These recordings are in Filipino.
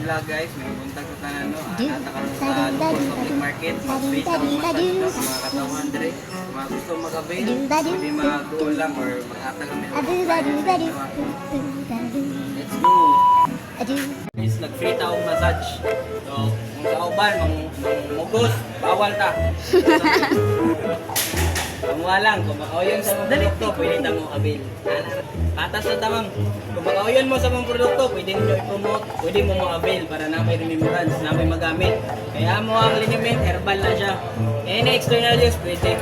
vlog guys, may buntag ko tanan no. Natakaroon sa Luzon Public Market, mag-space ang massage no, mga katawan dire. Mga gusto mag-avail, pwede mag-duol lang or mag-atag kami. Let's go! Guys, nag-free taong massage. So, kung sa uban, mugos, bawal ta. Kamuha lang, kung makauyon sa mga produkto, pwede ta mo avail. Patas na tamang. Kung makauyon mo sa mga produkto, pwede ninyo i-promote, pwede mo avail para na may remembrance, na may magamit. Kaya mo ang liniment, herbal na siya. Any external use, pwede.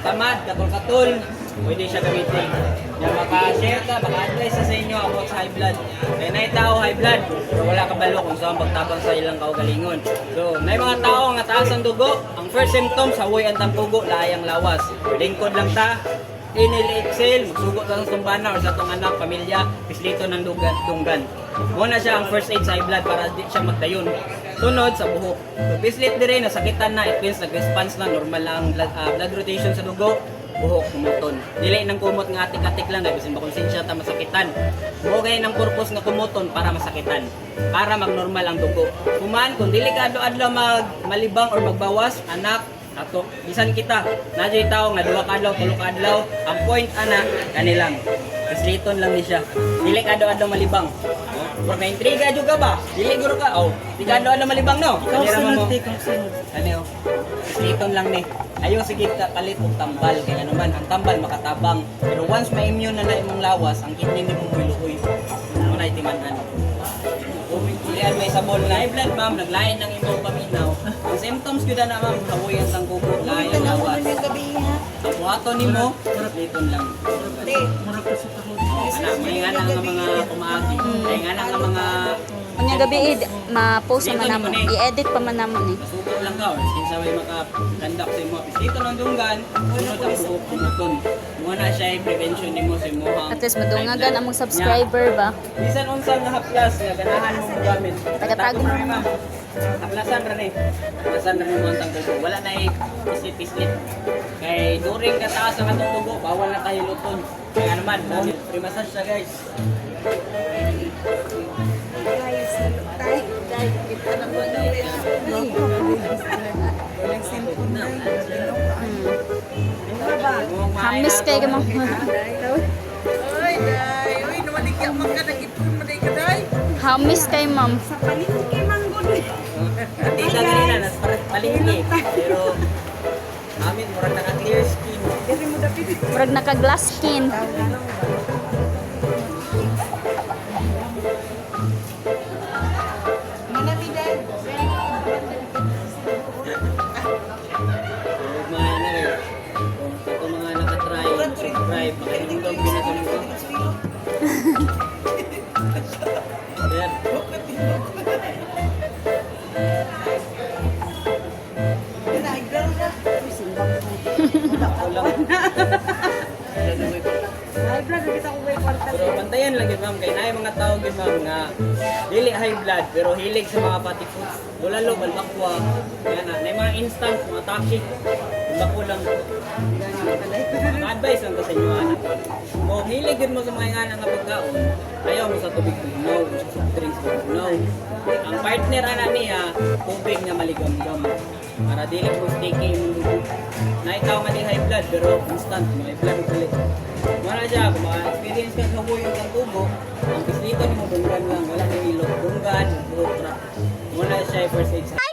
Tamad, katol-katol, pwede siya gamitin. Kaya maka-share ka, maka-advise sa inyo about sa high blood. Kaya na tao high blood, pero wala kabalo kung saan pagtabang sa ilang kaugalingon. So, may mga tao nga taas ang dugo. Ang first symptom, sawoy ang tampugo, layang lawas. Lingkod lang ta, inhale, exhale, magsugot lang sa tumbana or sa itong anak, pamilya, pislito ng dunggan. Muna siya ang first aid sa high blood para di siya magdayon. Sunod sa buhok. So, pislit dire, nasakitan na, it means nag-response na, normal lang blood rotation sa dugo, buhok kumuton. Dili nang kumot nga atik-atik lang, bisin ba konsensya ta masakitan. Mo gay nang purpose nga kumuton para masakitan, para magnormal ang dugo. Kuman kung dili ka adlaw malibang or magbawas, anak ato bisan kita nadyo tao nga 2 kadlaw 3 kadlaw ang point ana kanilang kasliton lang ni siya, dili ka adlaw malibang. Pero may intriga juga ba? Dili guro ka. Oh, di ka adlaw malibang no. Kanira mo. Ano? Kasliton lang ni. Ayaw sige kalit og tambal kaya naman ang tambal makatabang. Pero once ma-immune na imong lawas, ang kidney nimo luoy. Mo na itiman-an. Ilian may sabol na high blood ma'am, naglain ng imong paminaw. Ang symptoms gyud na ma'am, hawoyan sang kuko, lain lawas. Ang buhaton nimo, liton lang. Murag ka sa tahod. Ana, may nga nga mga kumaagi. May nga nga mga Kanya gabi ma-post naman namon, i-edit pa man namon eh. masugod lang ka or kinsa may maka-conduct sa imo. Dito ng dunggan, sunod ang buhok kumuton. Muna siya ay prevention nimo sa imo. At least madungagan among subscriber ba. Bisan unsa nga haplas nga ganahan mo gamit. Taga-tago mo naman. Haplasan ra ni. Haplasan ra mo ang tanggo. Wala na pislit-pislit. Kay during kataas ang atong tugo, bawal na tayo luton. Kaya naman, free massage siya guys. Hamis kay ka mo. Hamis kay ma'am. Tita ganina, nasa palingki. Pero amin, murag naka-clear skin. Murag naka-glass skin. Ito mga nakatry, subscribe, pakinig binatong ko. Yan. Pero bantayan lang yun ma'am, kaya na yung mga tao yun ma'am nga dili high blood pero hilig sa mga fatty foods. Bulalo, balbakwa, yan na. Na yung mga instant, mga taksi, balbakwa lang. Mga advice lang ko sa inyo anak. Kung hilig yun mo sa mga nga nga pagkaon, ayaw mo sa tubig no, sa soft drinks no. Ang partner anak niya, tubig na maligam-gam. Para dili mo sticky yung dugo. Na ikaw nga di high blood pero instant, may blood ulit. Wala siya, kung maka-experience ka sa buhay ng tubo, ang pislito ni mo dunggan lang, wala na ilog, dunggan, buhok. Wala siya first aid sa